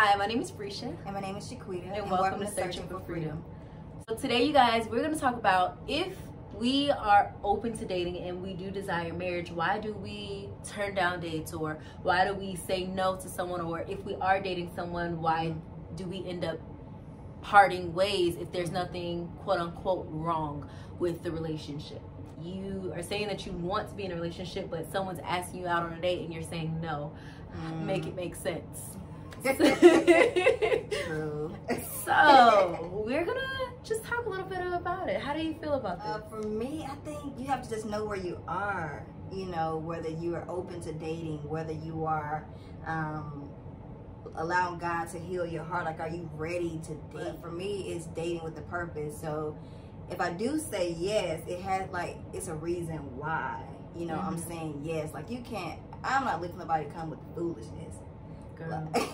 Hi, my name is Frisha. And my name is Shaquita. And welcome to Searching for Freedom. So today, you guys, we're going to talk about if we are open to dating and we do desire marriage, why do we turn down dates, or why do we say no to someone, or if we are dating someone, why do we end up parting ways if there's nothing quote unquote wrong with the relationship? You are saying that you want to be in a relationship, but someone's asking you out on a date and you're saying no. Make it make sense. True. So we're gonna just talk a little bit about it. How do you feel about this? For me, I think you have to just know where you are. You know, whether you are open to dating, whether you are allowing God to heal your heart. Like, are you ready to date? For me, it's dating with a purpose. So if I do say yes, it has, like, it's a reason why. You know, I'm saying yes. Like, you can't, I'm not looking for nobody to come with foolishness. Girl. Like,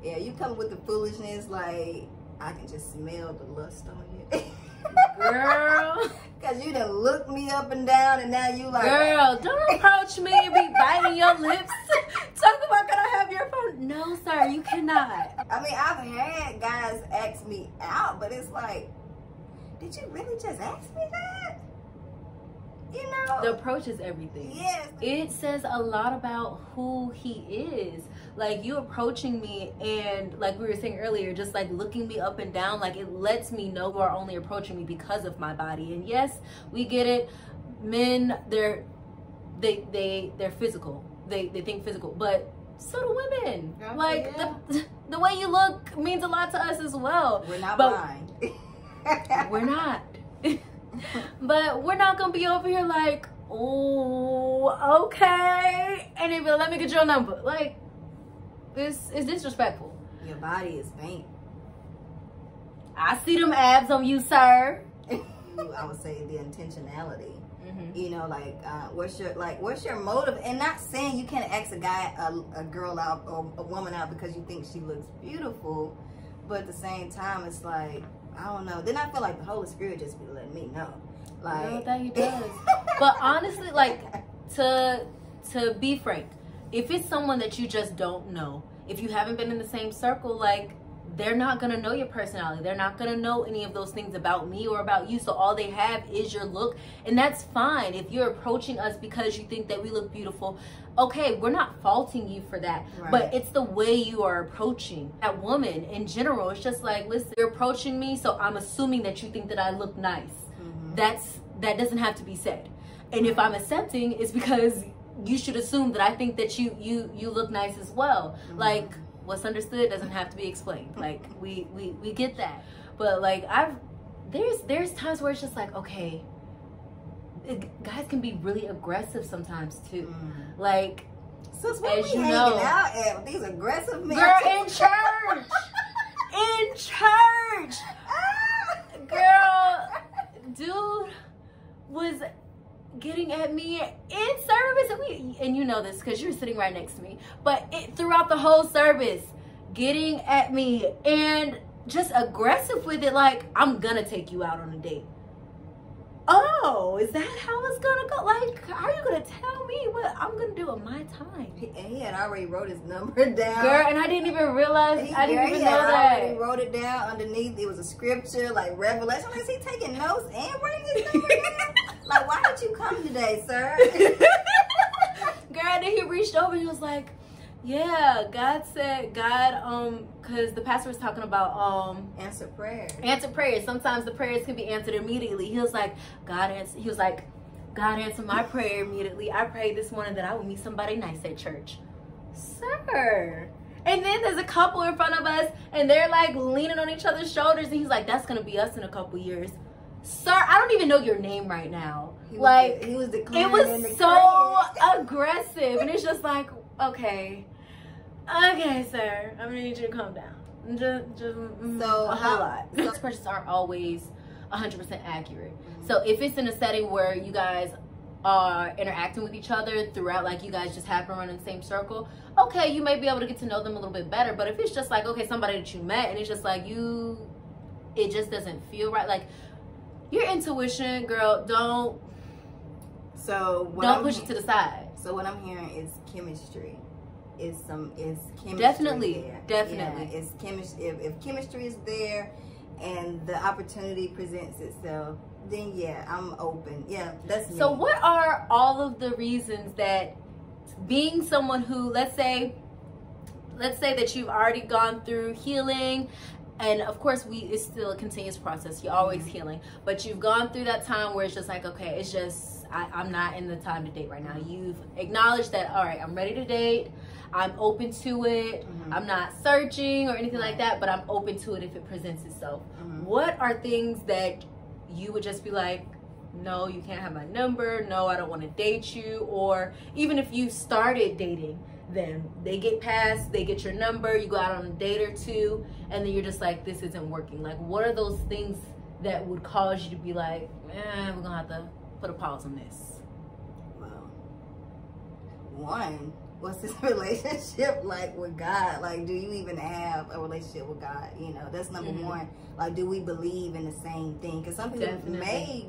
yeah, you come with the foolishness, like, I can just smell the lust on you. Girl. Because you done looked me up and down, and now you like... Girl, don't approach me and be biting your lips. Talk about, can I have your phone? No, sir, you cannot. I mean, I've had guys ask me out, but it's like, did you really just ask me that? You know? The approach is everything. Yes. It says a lot about who he is. Like, you approaching me and, like we were saying earlier, just like looking me up and down, like, it lets me know you are only approaching me because of my body. And yes, we get it. Men, they're physical. They think physical, but so do women. Okay, like, yeah. the way you look means a lot to us as well. We're not but blind. we're not. But we're not gonna be over here like, oh, okay, and then be like, let me get your number. Like, this is disrespectful. Your body is faint. I see them abs on you, sir. I would say the intentionality. You know, like, what's your motive? And not saying you can't ask a girl out or a woman out because you think she looks beautiful, but at the same time, it's like, I don't know. Then I feel like the Holy Spirit just be letting me know. Like, Girl, that he does. But honestly, like, to be frank, if it's someone that you just don't know, if you haven't been in the same circle, like, they're not gonna know your personality. They're not gonna know any of those things about me or about you. So all they have is your look, and that's fine. If you're approaching us because you think that we look beautiful, okay, we're not faulting you for that. Right. But it's the way you are approaching that woman in general. It's just like, listen, you're approaching me, so I'm assuming that you think that I look nice. That doesn't have to be said. And if I'm accepting, it's because you should assume that I think that you look nice as well. Like, what's understood doesn't have to be explained. Like, we get that. But like, there's times where it's just like, okay, guys can be really aggressive sometimes too. Like, sis, what as we you hanging know, out at with these aggressive men? girl, in church. In church. Girl, dude was getting at me in service, and you know this because you're sitting right next to me, but throughout the whole service, getting at me and just aggressive with it, like, I'm gonna take you out on a date. Oh, is that how it's gonna go? Like, are you gonna tell me what I'm gonna do on my time? He had already wrote his number down. Girl, and I didn't even realize, I didn't even know already that. wrote it down underneath. It was a scripture, like Revelation. Like, is he taking notes and writing his number down? Like, why did you come today, sir? Girl, and then he reached over and he was like, yeah, God said, because the pastor was talking about answer prayers. Answer prayers. Sometimes the prayers can be answered immediately. He was like, God answered my prayer immediately. I prayed this morning that I would meet somebody nice at church. Sir. And then there's a couple in front of us and they're like leaning on each other's shoulders, and he's like, that's gonna be us in a couple years. Sir, I don't even know your name right now. He was it was so aggressive, and it's just like, okay, sir, I'm gonna need you to calm down. So a whole lot. Those questions aren't always 100% accurate. So if it's in a setting where you guys are interacting with each other throughout, like, you guys just happen to run in the same circle, okay, you may be able to get to know them a little bit better. But if it's just like, okay, somebody that you met and it's just like it just doesn't feel right, like, your intuition, girl, don't push it to the side. So what I'm hearing is chemistry. it's chemistry. Definitely. Yeah, it's chemistry. If chemistry is there and the opportunity presents itself, then yeah, I'm open. Yeah, that's me. So what are all of the reasons that being someone who, let's say that you've already gone through healing, and of course it's still a continuous process, you're always healing, but you've gone through that time where it's just like, okay, it's just I'm not in the time to date right now. You've acknowledged that, all right, I'm ready to date, I'm open to it, I'm not searching or anything like that, but I'm open to it if it presents itself. What are things that you would just be like, no, you can't have my number, no, I don't want to date you? Or even if you started dating them, they get your number, you go out on a date or two, and then you're just like, this isn't working. Like, what are those things that would cause you to be like, we're gonna have to put a pause on this? Well, one, what's this relationship like with God? Like, do you even have a relationship with God? You know, that's number one. Like, do we believe in the same thing? Because some people may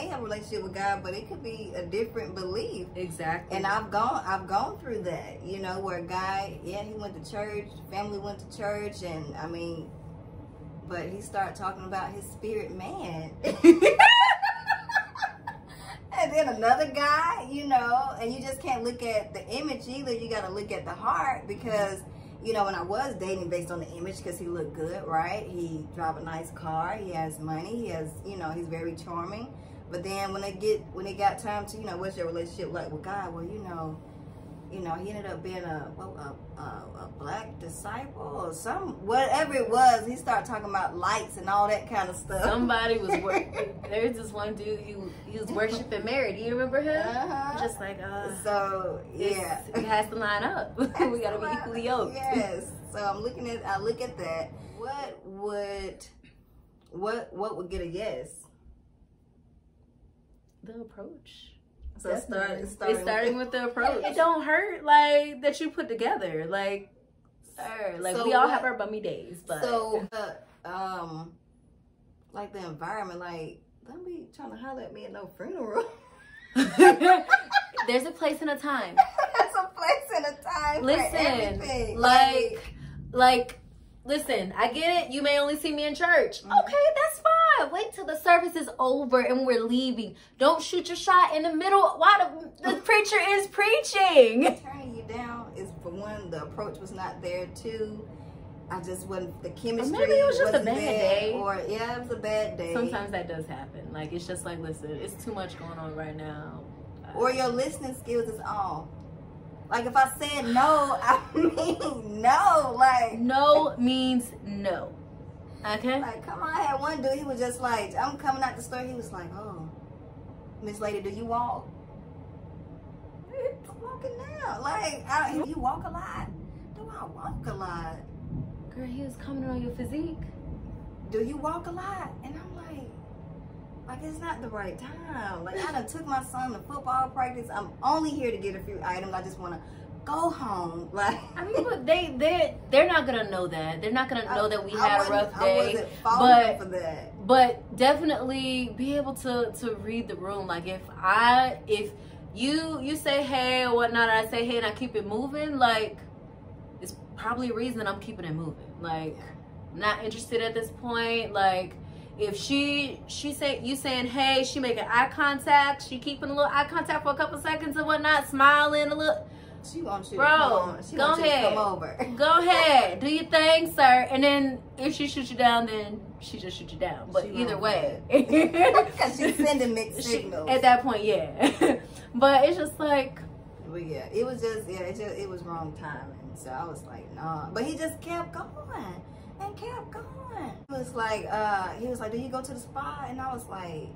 have a relationship with God, but it could be a different belief. Exactly. And I've gone through that, you know, where a guy, he went to church, family went to church, and I mean, but he started talking about his spirit man. And then another guy, you know, and you just can't look at the image either. You got to look at the heart, because, you know, when I was dating based on the image, because he looked good, right? He drive a nice car. He has money. He has, you know, he's very charming. But then when it got time to, you know, what's your relationship like with God? Well, you know, he ended up being a black disciple or whatever it was. He started talking about lights and all that kind of stuff. Somebody was there's this one dude, he was worshiping Mary. Do you remember him? Just like, so yeah, it has to line up. We gotta be equally yoked. Yes. So I look at that. What would get a yes? The approach. So starting with the approach. It don't hurt, like, that you put together, like so we all have our bummy days, but so like the environment, like, don't be trying to holler at me at no funeral. There's a place and a time. There's a place and a time. Listen, for everything. like listen, I get it. You may only see me in church. Okay, that's fine. Wait till the service is over and we're leaving. Don't shoot your shot in the middle while the preacher is preaching. Turning you down is, for one, the approach was not there. Two, I just wasn't, the chemistry. Or maybe it was just a bad day. Or it was a bad day. Sometimes that does happen. Like, it's just like, listen, it's too much going on right now. Or your listening skills is off. Like, if I said no, I mean no. Like, no means no. Okay? Like, come on. I had one dude, he was just like, I'm coming out the store. He was like, oh, Miss Lady, do you walk? I'm walking now. Like, you walk a lot. Do I walk a lot? Girl, he was coming on your physique. Do you walk a lot? And I'm like, it's not the right time. Like, I done took my son to football practice. I'm only here to get a few items. I just want to go home. Like, I mean, but they're not gonna know that. They're not gonna know that we had a rough day. I wasn't falling for that. But definitely be able to read the room. Like, if you say hey or whatnot, and I say hey and I keep it moving, like, it's probably a reason I'm keeping it moving. Like, I'm not interested at this point. Like, if you saying hey, she making eye contact, she keeping a little eye contact for a couple seconds and whatnot, smiling a little. She wants you to come on. She wants you to come over. Go ahead, do your thing, sir. And then if she shoots you down, then she just shoots you down. But either way, because she's sending mixed signals at that point. Yeah. But it's just like, well, yeah, it was just it was wrong timing. So I was like, nah. But he just kept going and kept going. He was like, do you go to the spa? And I was like,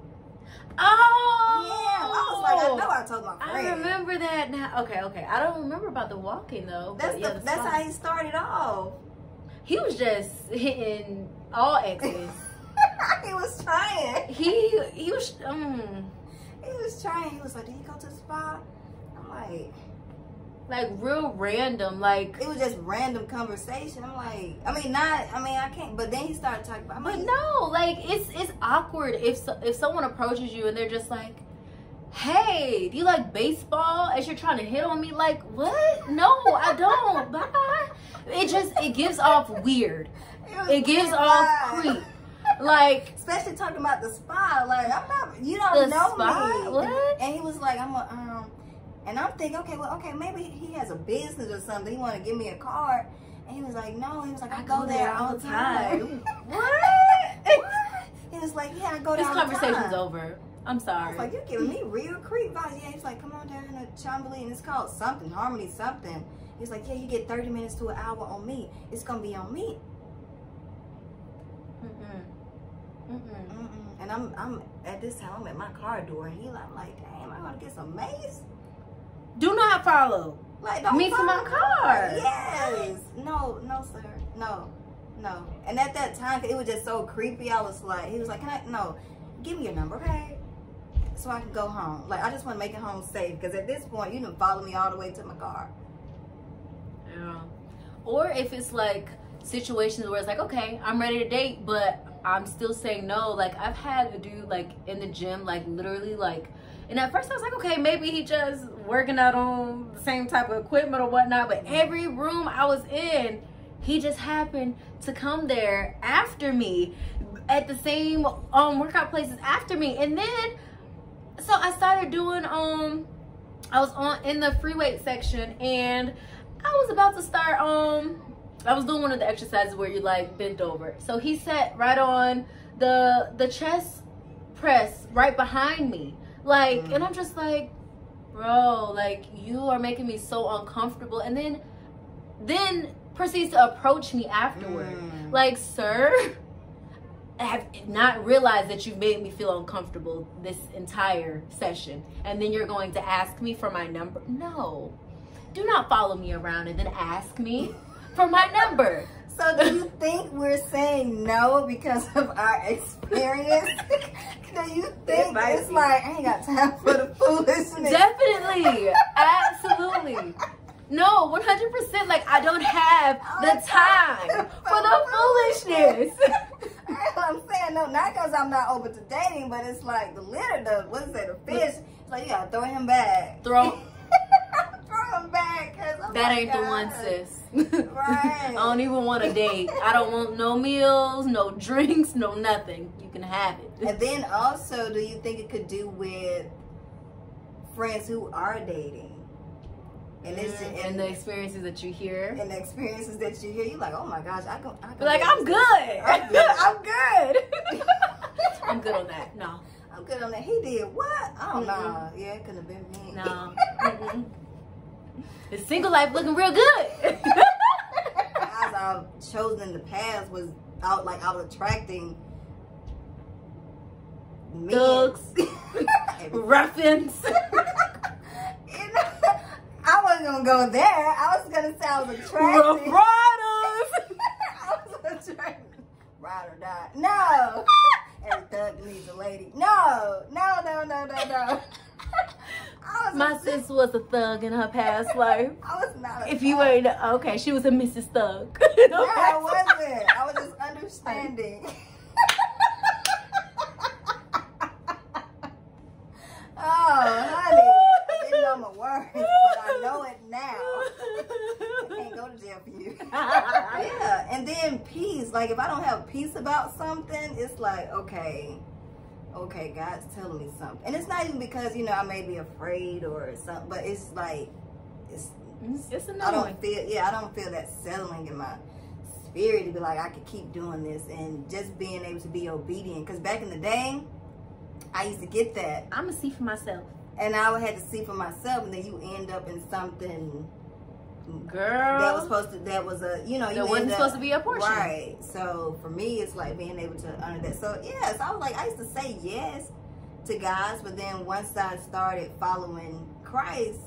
oh, yeah. I was like, I know I told my friend. I remember that now. Okay. I don't remember about the walking though. That's how he started off. He was just hitting all exes. He was trying. He was. He was trying. He was like, "Did you go to the spa?" I'm like real random. Like, it was just random conversation. I'm like, I can't. But then he started talking about. But no, like, it's awkward if someone approaches you and they're just like, hey, do you like baseball? As you're trying to hit on me, like, what? No, I don't. Bye. It gives off weird. It gives off creep. Like, especially talking about the spa. Like, I'm not, you don't know spa? me. What? And he was like, and I'm thinking, okay, maybe he has a business or something. He want to give me a card. And he was like, no. He was like, I go there all the time. What? He was like, yeah, I go there all the time. This conversation's over. I'm sorry. I was like, you're giving me real creep vibes. Yeah, he's like, come on down to Chambly, and it's called something, Harmony something. He's like, yeah, you get 30 minutes to an hour on me. It's gonna be on me. And I'm at this time, I'm at my car door, and I'm like, damn, I'm gonna get some mace. Do not follow. Like, don't me to my car. Yes. No, sir. No. And at that time, it was just so creepy. I was like, he was like, give me your number, okay? So I can go home. Like, I just want to make it home safe. Because at this point, you done follow me all the way to my car. Yeah. Or if it's like situations where it's like, okay, I'm ready to date, but I'm still saying no. Like, I've had a dude like in the gym, like literally like, and at first I was like, okay, maybe he just working out on the same type of equipment or whatnot. But every room I was in, he just happened to come there after me at the same workout places after me. And then, so I started doing, I was in the free weight section, and I was about to start, I was doing one of the exercises where you like bent over. So he sat right on the chest press right behind me. Like, and I'm just like, bro, like, you are making me so uncomfortable. And then proceeds to approach me afterward. Like, sir, I have not realized that you made me feel uncomfortable this entire session. And then you're going to ask me for my number? No. Do not follow me around and then ask me for my number. So do you think we're saying no because of our experience? Do you think it's like, I ain't got time for the foolishness? Definitely. Absolutely. No, 100%. Like, I don't have the time for the foolishness. I'm saying no, not because I'm not open to dating, but it's like the litter, the fish. It's like, you gotta throw him back. Throw him back. That ain't the one, sis. Right. I don't even want a date. I don't want no meals, no drinks, no nothing. You can have it. And then also, do you think it could do with friends who are dating? And the experiences that you hear. And the experiences that you hear, you're like, oh my gosh, I can like, I'm good. I'm good. I'm good on that. No. I'm good on that. He did what? Oh, no. Yeah, it couldn't have been me. No. His single life looking real good. Guys I've chosen in the past was out attracting thugs, ruffians. I wasn't gonna go there. I was gonna say I was attracted. Rough riders. I was attracted. Ride or die. No. Every thug needs a lady. No. My sis was a thug in her past life. I was not. If you ain't okay, she was a Mrs. Thug. No, I wasn't. I was just understanding. Oh, honey. I didn't know my words, but I know it now. I can't go to jail for you. Yeah, and then peace. Like, if I don't have peace about something, it's like, okay, God's telling me something. And it's not even because, I may be afraid or something, but it's like, it's annoying. I don't feel that settling in my spirit to be like, I could keep doing this and just being able to be obedient. Because back in the day, I used to get that. I'm going to see for myself. And I had to see for myself, and then you end up in something, girl, that was wasn't supposed to be a portion. Right. So for me, it's like being able to honor that. So yes, I was like, I used to say yes to guys, but then once I started following Christ,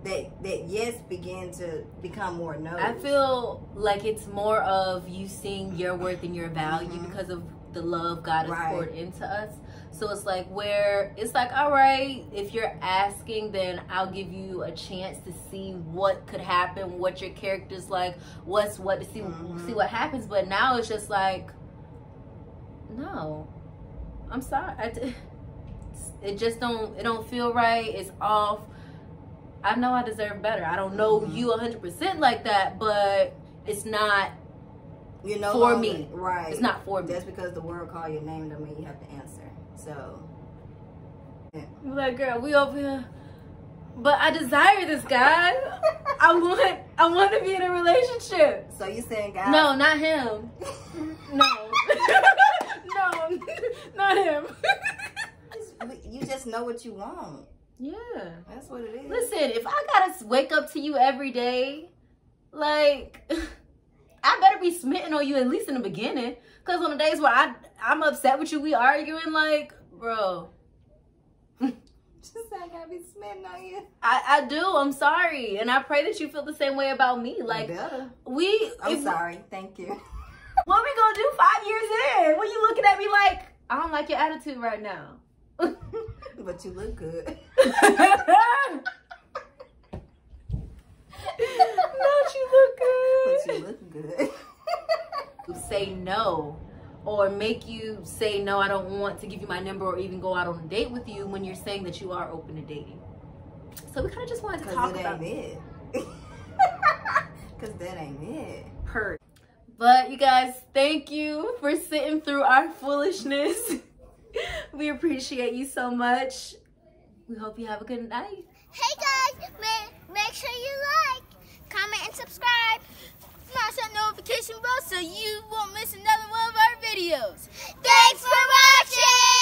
that yes began to become more no. I feel like it's more of you seeing your worth and your value because of the love God has poured into us. So it's like where it's like, all right, if you're asking, then I'll give you a chance to see what could happen, what your character's like, what's what, to see what happens. But now it's just like, no, I'm sorry. It just don't feel right. It's off. I know I deserve better. I don't know you 100% like that, but it's not for me. Right. It's not for me. Just because the word call your name doesn't mean you have to answer. So, yeah. Like, girl, we over here. But I desire this guy. I want to be in a relationship. So you saying guys? No, not him. No. No, not him. You just know what you want. Yeah. That's what it is. Listen, if I gotta wake up to you every day, like, I better be smitten on you at least in the beginning. Because on the days where I'm upset with you, we arguing, like, bro. She's like, I gotta be smitten on you. I do. I'm sorry. And I pray that you feel the same way about me. Like, I'm sorry. Thank you. What are we gonna do 5 years in? When you looking at me like, I don't like your attitude right now. But you look good. Don't you look good? But you look good. Say no, or make you say no, I don't want to give you my number or even go out on a date with you when you're saying that you are open to dating. So we kind of just wanted to talk about it. Because that ain't it. Hurt. But you guys, thank you for sitting through our foolishness. We appreciate you so much. We hope you have a good night. Hey guys, make sure you like, comment, and subscribe. Smash that notification bell so you won't miss another one of our videos. Thanks for watching!